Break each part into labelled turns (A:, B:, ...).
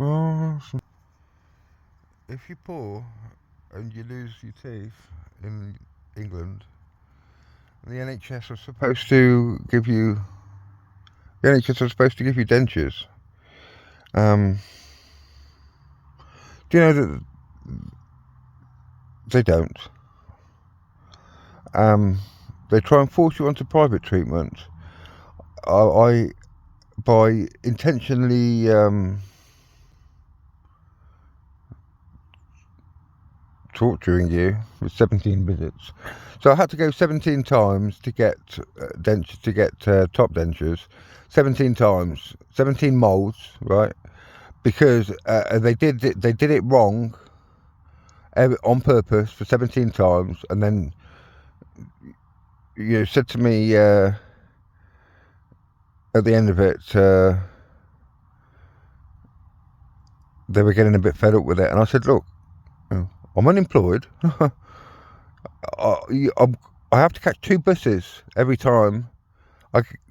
A: Well, if you're poor and you lose your teeth in England, the NHS are supposed to give you. The NHS are supposed to give you dentures. Do you know that they don't? They try and force you onto private treatment. I by intentionally torturing you with 17 visits. So I had to go 17 times to get top dentures. 17 times, 17 molds, right? Because they did it wrong on purpose for 17 times, and then you said to me at the end of it, they were getting a bit fed up with it, and I said, look, I'm unemployed. I have to catch 2 buses every time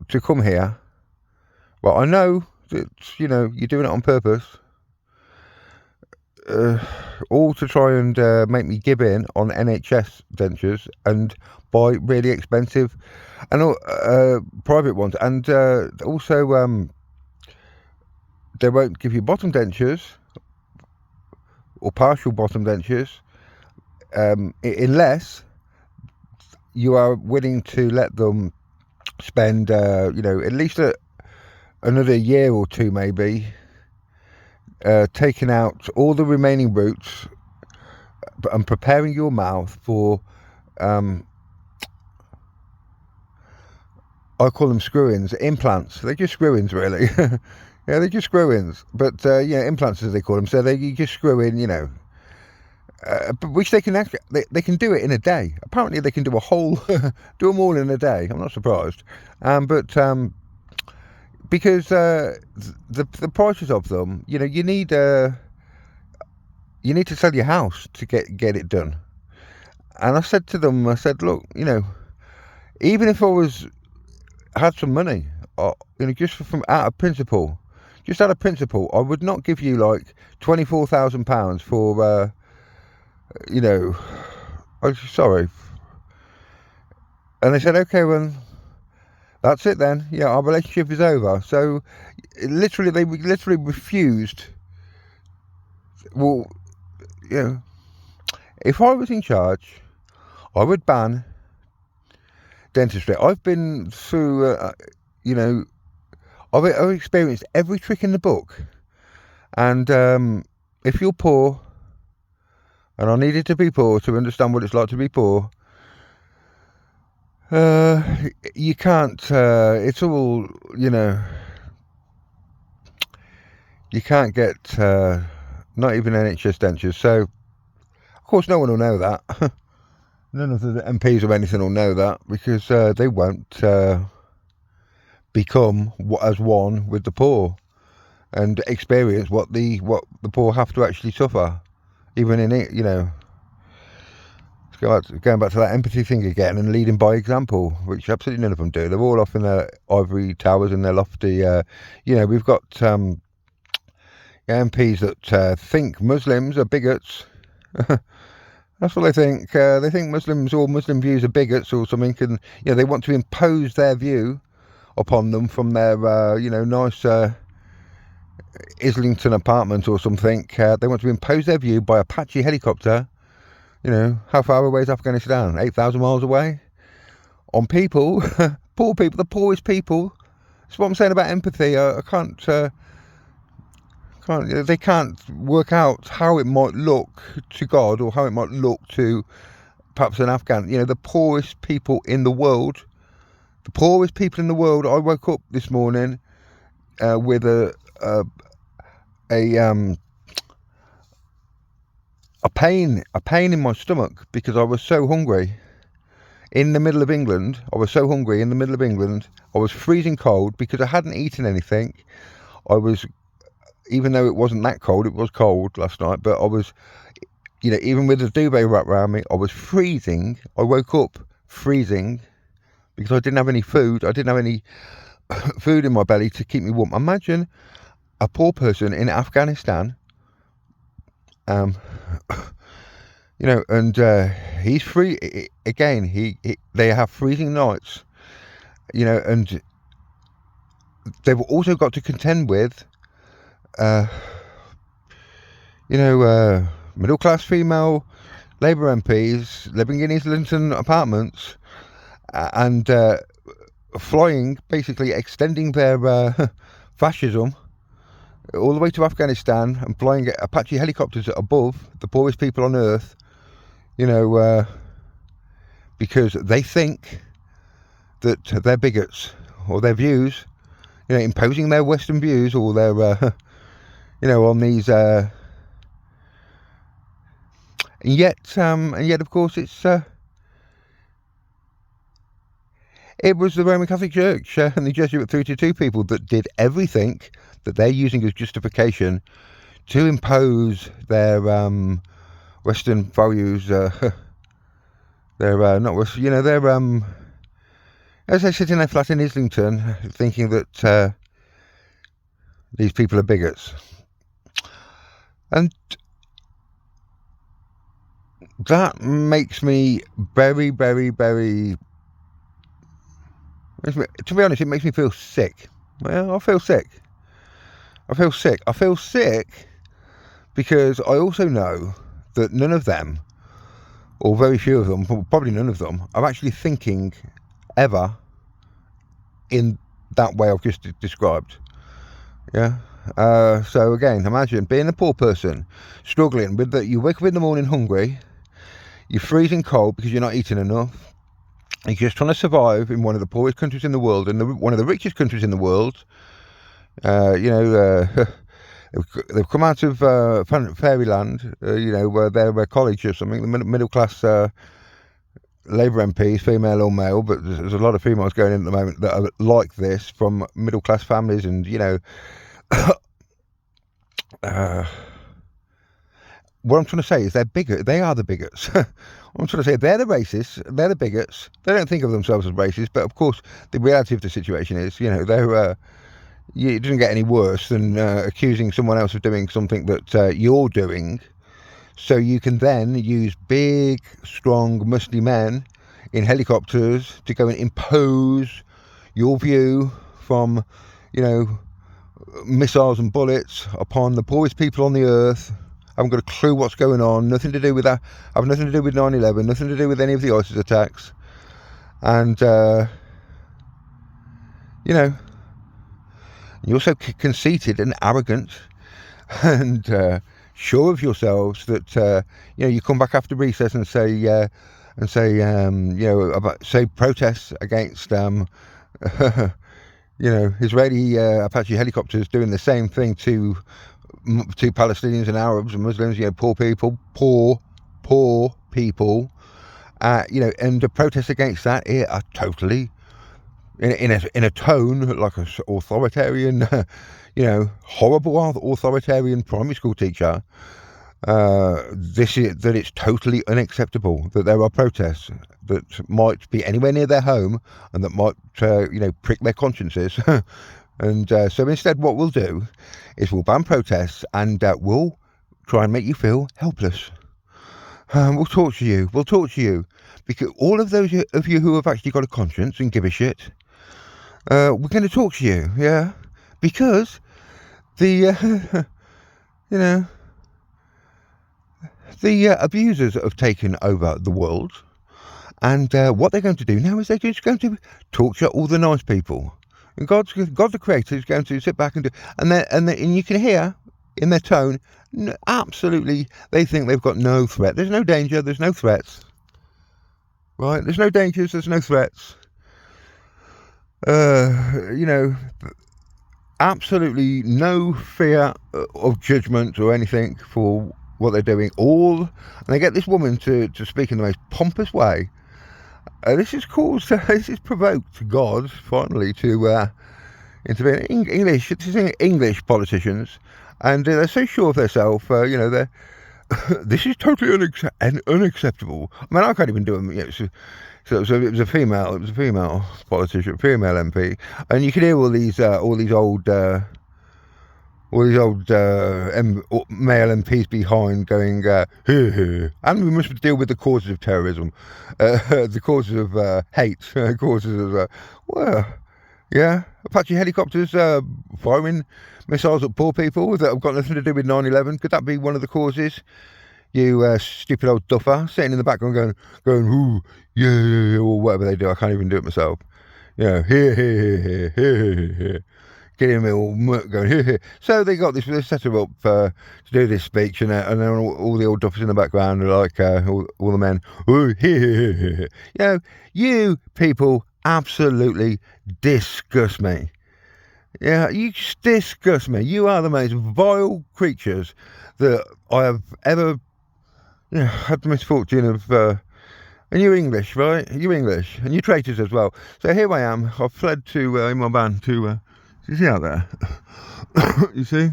A: to come here. Well, I know that, you're doing it on purpose. All to try and make me give in on NHS dentures and buy really expensive and private ones. And also, they won't give you bottom dentures or partial bottom dentures unless you are willing to let them spend, at least another year or 2 maybe, taking out all the remaining roots and preparing your mouth for, I call them screw-ins, implants. They're just screw-ins, really. Yeah, they're just screw-ins. But, implants as they call them. So you just screw in, which they can actually, they can do it in a day. Apparently they can do do them all in a day. I'm not surprised. Because the prices of them, you need to sell your house to get it done. And I said to them, look, even if I had some money, just from out of principle, I would not give you like £24,000 for, I'm sorry. And they said, okay, well, that's it then. Yeah, our relationship is over. So, they literally refused. Well, if I was in charge, I would ban dentistry. I've been through, I've experienced every trick in the book. And if you're poor, and I needed to be poor to understand what it's like to be poor, you can't, it's all, you can't get not even NHS dentures. So, of course, no one will know that. None of the MPs or anything will know that, because they won't become as one with the poor and experience what the poor have to actually suffer, even in it. Going back to that empathy thing again, and leading by example, which absolutely none of them do. They're all off in their ivory towers and their lofty. We've got MPs that think Muslims are bigots. That's what they think. They think Muslims or Muslim views are bigots or something, and they want to impose their view upon them from their nice Islington apartment or something. They want to impose their view by Apache helicopter. How far away is Afghanistan? 8,000 miles away? On people, poor people, the poorest people. That's what I'm saying about empathy. I can't. They can't work out how it might look to God, or how it might look to perhaps an Afghan. The poorest people in the world. The poorest people in the world. I woke up this morning with a pain in my stomach, because I was so hungry in the middle of England. I was freezing cold because I hadn't eaten anything. Even though it wasn't that cold, it was cold last night, but I was, even with the duvet wrapped around me, I was freezing. I woke up freezing because I didn't have any food. I didn't have any food in my belly to keep me warm. Imagine a poor person in Afghanistan, you know, and he's free again. They have freezing nights, you know, and they've also got to contend with, you know, middle-class female Labour MPs living in Islington apartments and flying, basically extending their fascism all the way to Afghanistan and flying Apache helicopters above the poorest people on earth, you know, because they think that they're bigots, or their views, you know, imposing their Western views or their, you know, on these, and yet, of course, it was the Roman Catholic Church and the Jesuit 322 people that did everything that they're using as justification to impose their Western values. They're not Western, you know. They're as they sit in their flat in Islington, thinking that these people are bigots, and that makes me very, very, very. To be honest, it makes me feel sick. Well, I feel sick. I feel sick because I also know that none of them, or very few of them, probably none of them, are actually thinking ever in that way I've just described. Yeah. So again, imagine being a poor person, struggling with that. You wake up in the morning hungry, you're freezing cold because you're not eating enough. You're just trying to survive in one of the poorest countries in the world and one of the richest countries in the world. You know, they've come out of fairyland, you know, where they're a college or something. The middle class Labour MPs, female or male, but there's a lot of females going in at the moment that are like this, from middle class families, and you know, what I'm trying to say is they're bigot. They are the bigots. What I'm trying to say, they're the racists. They're the bigots. They don't think of themselves as racist, but of course, the reality of the situation is, you know, they're. It doesn't get any worse than accusing someone else of doing something that you're doing, so you can then use big, strong, muscly men in helicopters to go and impose your view from, you know, missiles and bullets upon the poorest people on the earth. Haven't got a clue what's going on, nothing to do with that, have nothing to do with 9/11, nothing to do with any of the ISIS attacks, and you know, you're so conceited and arrogant and sure of yourselves that you know, you come back after recess and say you know, say protests against you know, Israeli Apache helicopters doing the same thing to Palestinians and Arabs and Muslims, you know, poor people, you know, and the protests against that are totally in a tone like an authoritarian, you know, horrible authoritarian primary school teacher. That it's totally unacceptable that there are protests that might be anywhere near their home and that might you know, prick their consciences. And so instead, what we'll do is we'll ban protests and we'll try and make you feel helpless. We'll torture you because all of those of you who have actually got a conscience and give a shit, we're going to torture you, yeah, because the you know, the abusers have taken over the world, and what they're going to do now is they're just going to torture all the nice people. And God the Creator is going to sit back and do, and you can hear in their tone, absolutely, they think they've got no threat. There's no danger. There's no threats. Right? There's no dangers. There's no threats. You know, absolutely no fear of judgment or anything for what they're doing. And they get this woman to speak in the most pompous way. This has provoked God finally to intervene. English politicians, and they're so sure of themselves. You know, this is totally unacceptable. I mean, I can't even do them. You know, so it was a female politician, female MP, and you can hear all these old all these old male MPs behind going, and we must deal with the causes of terrorism, the causes of hate, causes of, well, yeah, Apache helicopters firing missiles at poor people that have got nothing to do with 9/11. Could that be one of the causes? You stupid old duffer sitting in the background going, ooh, yeah, or whatever they do. I can't even do it myself. You know, here. Getting me all going, here. So they got this, they set her up to do this speech, and then all the old duffers in the background are like, all the men, ooh, here. You know, you people absolutely disgust me. Yeah, you just disgust me. You are the most vile creatures that I have ever had the misfortune of. And you're English, right? You're English, and you're traitors as well. So here I am. I've fled to in my van to. You see out there? You see?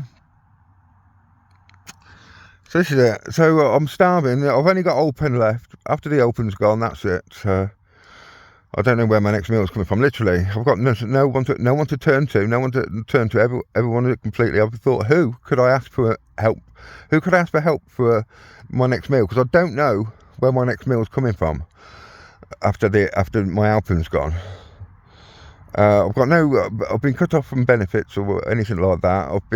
A: So this is it. So I'm starving. I've only got open left. After the open's gone, that's it. I don't know where my next meal's coming from. Literally, I've got no one to turn to. No one to turn to. Everyone completely. I've thought, who could I ask for help? Who could I ask for help for my next meal? Because I don't know where my next meal's coming from after my open's gone. I've been cut off from benefits or anything like that. I've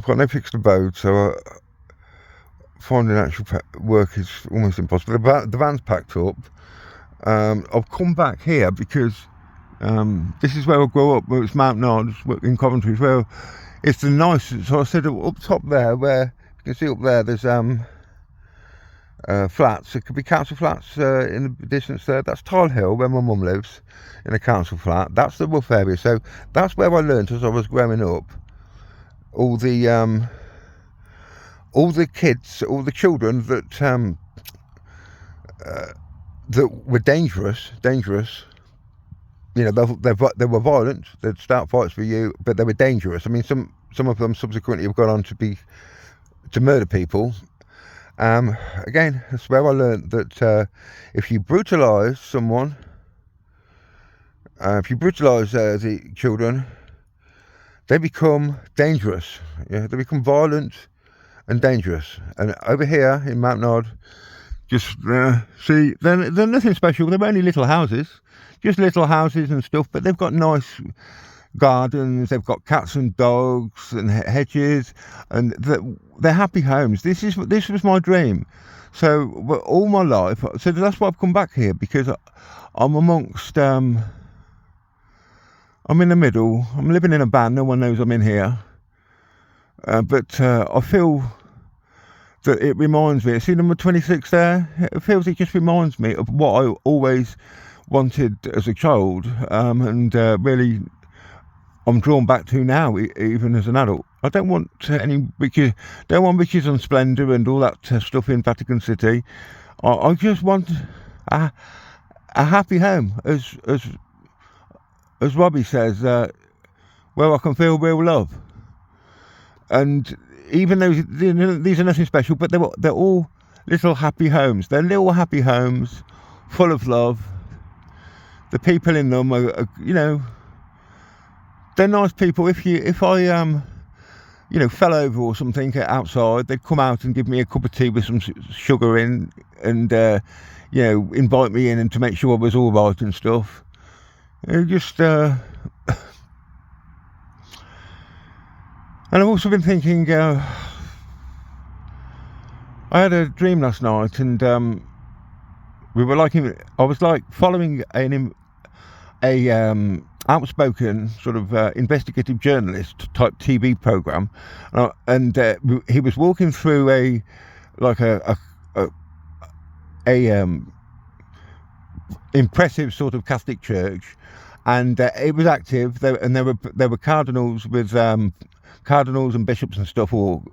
A: got no fixed abode, so finding actual work is almost impossible. The van's packed up. I've come back here because this is where I grew up. It's Mount Nod in Coventry. It's the nicest. So I said up top there, where you can see up there, there's flats. It could be council flats in the distance there. That's Tile Hill, where my mum lives, in a council flat. That's the rough area. So that's where I learnt as I was growing up. All the kids, all the children that were dangerous. You know, they were violent. They'd start fights for you, but they were dangerous. I mean, some of them subsequently have gone on to murder people. Again, that's where I learned that if you brutalise someone, if you brutalise the children, they become dangerous. Yeah, they become violent and dangerous. And over here in Mount Nod, just see, they're nothing special. They're only little houses, just little houses and stuff. But they've got nice gardens. They've got cats and dogs and hedges, and they're happy homes. This was my dream. So all my life, so that's why I've come back here, because I'm amongst. I'm in the middle. I'm living in a van. No one knows I'm in here. But I feel that it reminds me. See number 26 there? It just reminds me of what I always wanted as a child, and really I'm drawn back to now, even as an adult. I don't want riches and splendour and all that stuff in Vatican City. I just want a happy home, as Robbie says, where I can feel real love. And even though these are nothing special, but they're all little happy homes. They're little happy homes, full of love. The people in them are they're nice people. If I fell over or something outside, they'd come out and give me a cup of tea with some sugar in, and invite me in and to make sure I was all right and stuff. Just and I've also been thinking. I had a dream last night, and I was like following a outspoken sort of investigative journalist type TV program, and he was walking through a impressive sort of Catholic church, and it was active. There were cardinals with cardinals and bishops and stuff all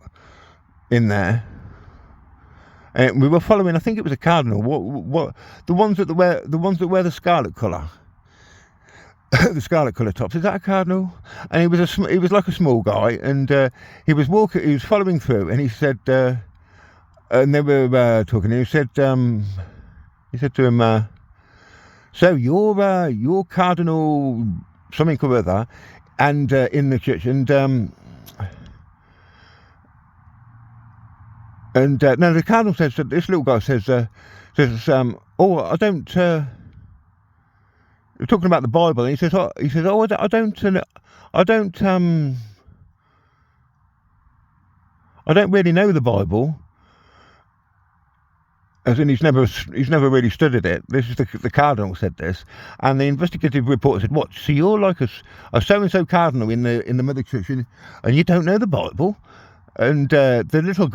A: in there. And we were following. I think it was a cardinal. What the ones that wear the scarlet colour. The scarlet colour tops. Is that a cardinal? And he was like a small guy, and he was following through, and he said, and they were talking. And he said to him, so your cardinal something or other and in the church, and no, the cardinal says that this little guy says, oh, I don't. We're talking about the Bible, and he says, oh, I don't really know the Bible. As in, he's never really studied it. This is the cardinal said this, and the investigative report said, "What? So you're like a so and so cardinal in the mother church, and you don't know the Bible?" And the little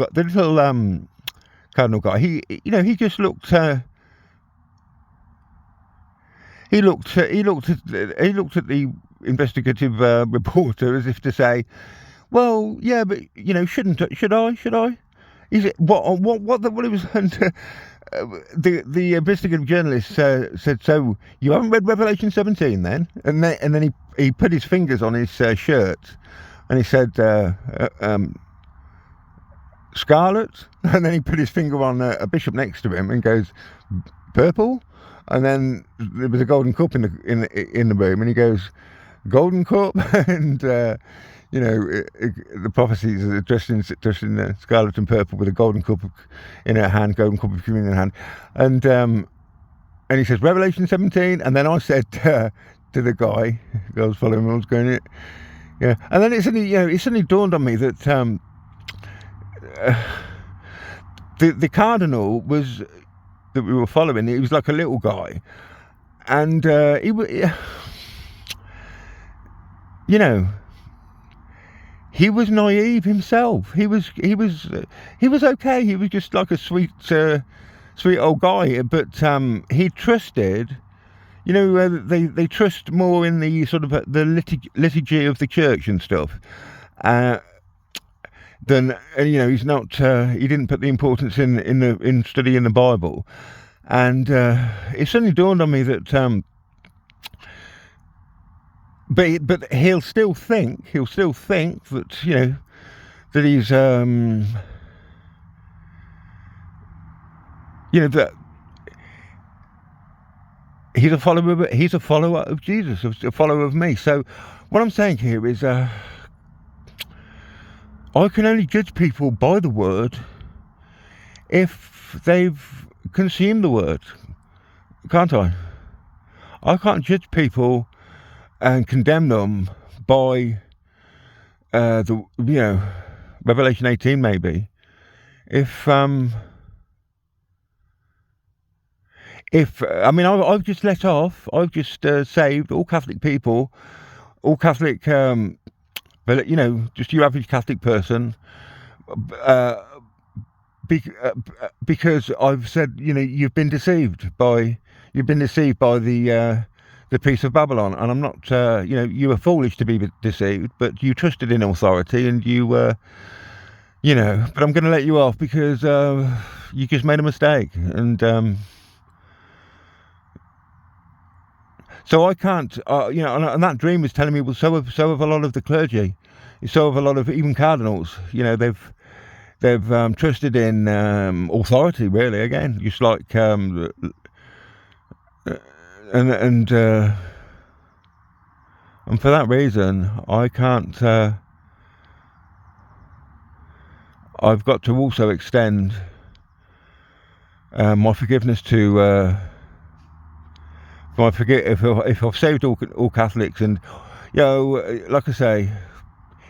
A: cardinal guy, he just looked. He looked at the investigative reporter as if to say, "Well, yeah, but should I?" He said, what it was, and the investigative journalist said, "So you haven't read Revelation 17 then?" And then he put his fingers on his shirt, and he said, "Scarlet," and then he put his finger on a bishop next to him and goes, "Purple." And then there was a golden cup in the room, and he goes, "Golden cup," and the prophecies are dressed in scarlet and purple with a golden cup in her hand, golden cup of communion in her hand, and he says Revelation 17, and then I said to the guy who was following him, I was going, yeah, and then it suddenly dawned on me that the cardinal was that we were following. He was like a little guy, and he was naive himself. He was okay. He was just like a sweet old guy. But he trusted. They trust more in the sort of the liturgy of the church and stuff. Then he's not. He didn't put the importance in studying the Bible, and it suddenly dawned on me that. But he'll still think that that he's that he's a follower of Jesus, a follower of me. So what I'm saying here is I can only judge people by the word if they've consumed the word, can't I? I can't judge people and condemn them by Revelation 18 maybe. If I've just saved all Catholic people, all Catholic, just your average Catholic person, because I've said, you've been deceived by the peace of Babylon, and I'm not, you were foolish to be deceived, but you trusted in authority, and you but I'm going to let you off because you just made a mistake, and so I can't, and that dream was telling me, well, so have a lot of the clergy, so have a lot of even cardinals, they've trusted in authority, really, again, just like and for that reason, I can't. I've got to also extend my forgiveness to if I've saved all Catholics, and like I say,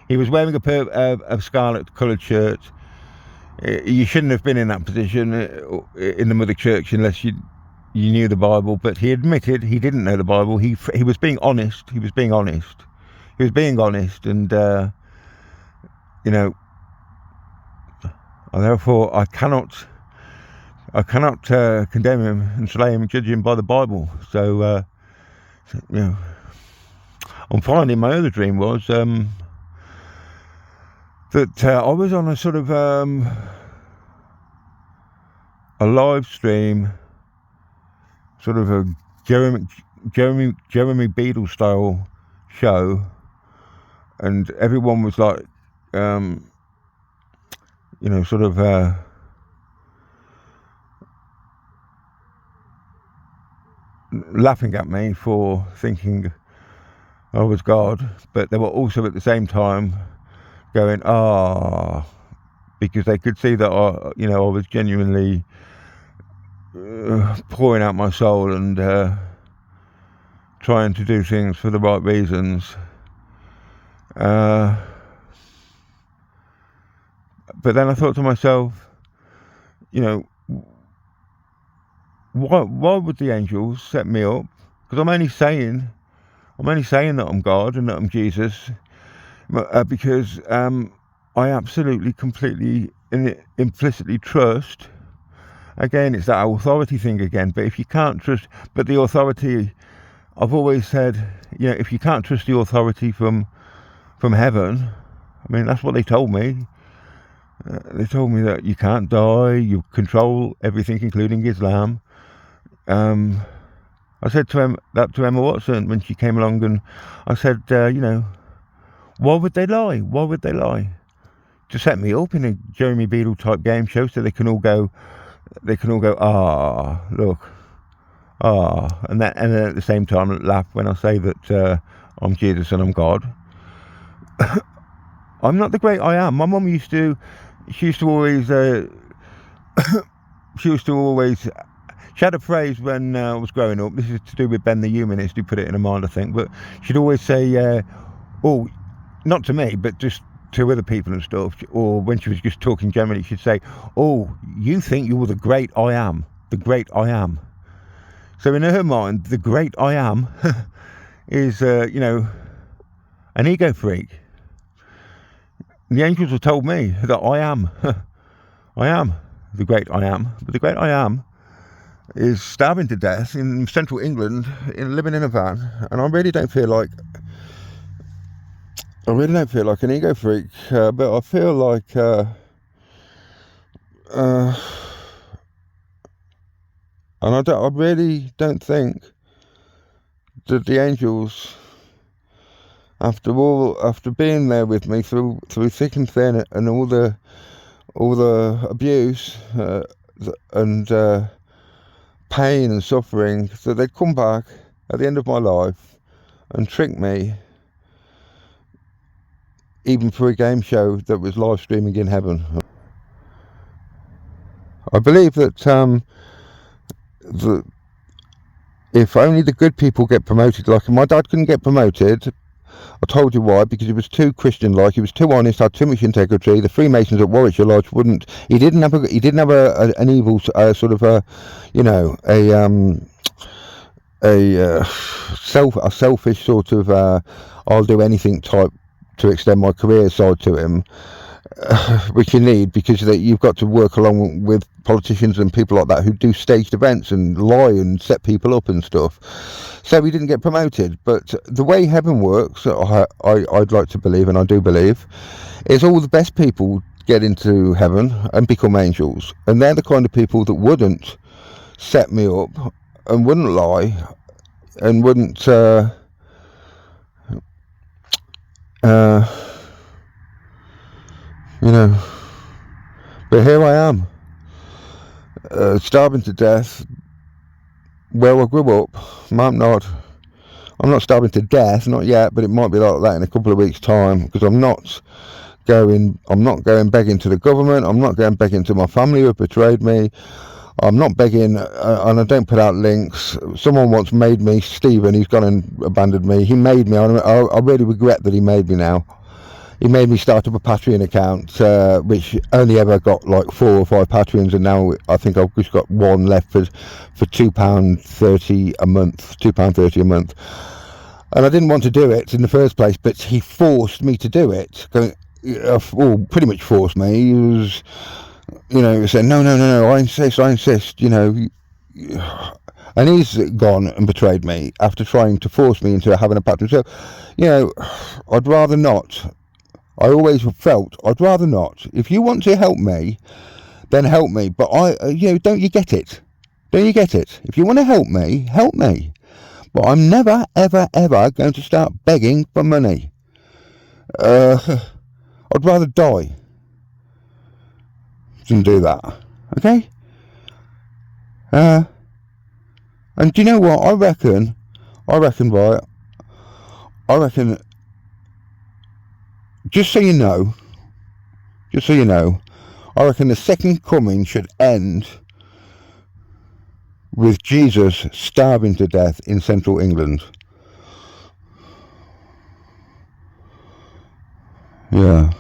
A: he was wearing a scarlet coloured shirt. You shouldn't have been in that position in the Mother Church unless you knew the Bible, but he admitted he didn't know the Bible. He was being honest. And therefore I cannot condemn him and slay him and judge him by the Bible. So and finally, my other dream was that I was on a sort of a live stream, sort of a Jeremy Beadle style show, and everyone was like, sort of laughing at me for thinking I was God, but they were also at the same time going, because they could see that I was genuinely pouring out my soul and trying to do things for the right reasons. But then I thought to myself, why would the angels set me up? Because I'm only saying that I'm God and that I'm Jesus, because I absolutely, completely, implicitly trust. Again, it's that authority thing again. But if you can't trust, but the authority, I've always said, if you can't trust the authority from heaven, I mean, that's what they told me. They told me that you can't die, you control everything, including Islam. I said to Emma Watson when she came along, and I said, why would they lie? Why would they lie? To set me up in a Jeremy Beadle type game show so they can all go, look, and then at the same time laugh when I say that I'm Jesus and I'm God. I'm not the great I am. My mum used to always, she had a phrase when I was growing up. This is to do with Ben the Humanist, who put it in her mind, I think. But she'd always say, not to me, but just to other people and stuff. Or when she was just talking generally, she'd say, you think you're the great I am. The great I am. So in her mind, the great I am is, an ego freak. And the angels have told me that I am. I am the great I am. But the great I am is starving to death in central England, living in a van, and I really don't feel like an ego freak, but I feel like and I really don't think that the angels, after being there with me through thick and thin and all the abuse and pain and suffering, so they'd come back at the end of my life and trick me, even for a game show that was live streaming in heaven. I believe that if only the good people get promoted, like my dad couldn't get promoted. I told you why, because he was too Christian-like, he was too honest, had too much integrity. The Freemasons at Warwickshire Lodge wouldn't. He didn't have an evil sort of a selfish sort of I'll do anything type to extend my career side to him, which you need, because you've got to work along with politicians and people like that who do staged events and lie and set people up and stuff. So he didn't get promoted. But the way heaven works, I'd like to believe, and I do believe, is all the best people get into heaven and become angels, and they're the kind of people that wouldn't set me up and wouldn't lie and wouldn't but here I am, starving to death where I grew up. I'm not starving to death, not yet, but it might be like that in a couple of weeks' time, because I'm not going begging to the government. I'm not going begging to my family who have betrayed me. I'm not begging, and I don't put out links. Someone once made me, Stephen, he's gone and abandoned me. He made me. I really regret that he made me now. He made me start up a Patreon account, which only ever got like 4 or 5 Patreons, and now I think I've just got one left for £2.30 a month. £2.30 a month. And I didn't want to do it in the first place, but he forced me to do it. Pretty much forced me. He was, saying, no, I insist, and he's gone and betrayed me after trying to force me into having a Patreon. So, I'd rather not. I always felt I'd rather not. If you want to help me, then help me. But don't you get it? Don't you get it? If you want to help me, help me. But I'm never, ever, ever going to start begging for money. I'd rather die than do that. Okay? And do you know what? I reckon, right? I reckon, just so you know, I reckon the second coming should end with Jesus starving to death in central England. Yeah.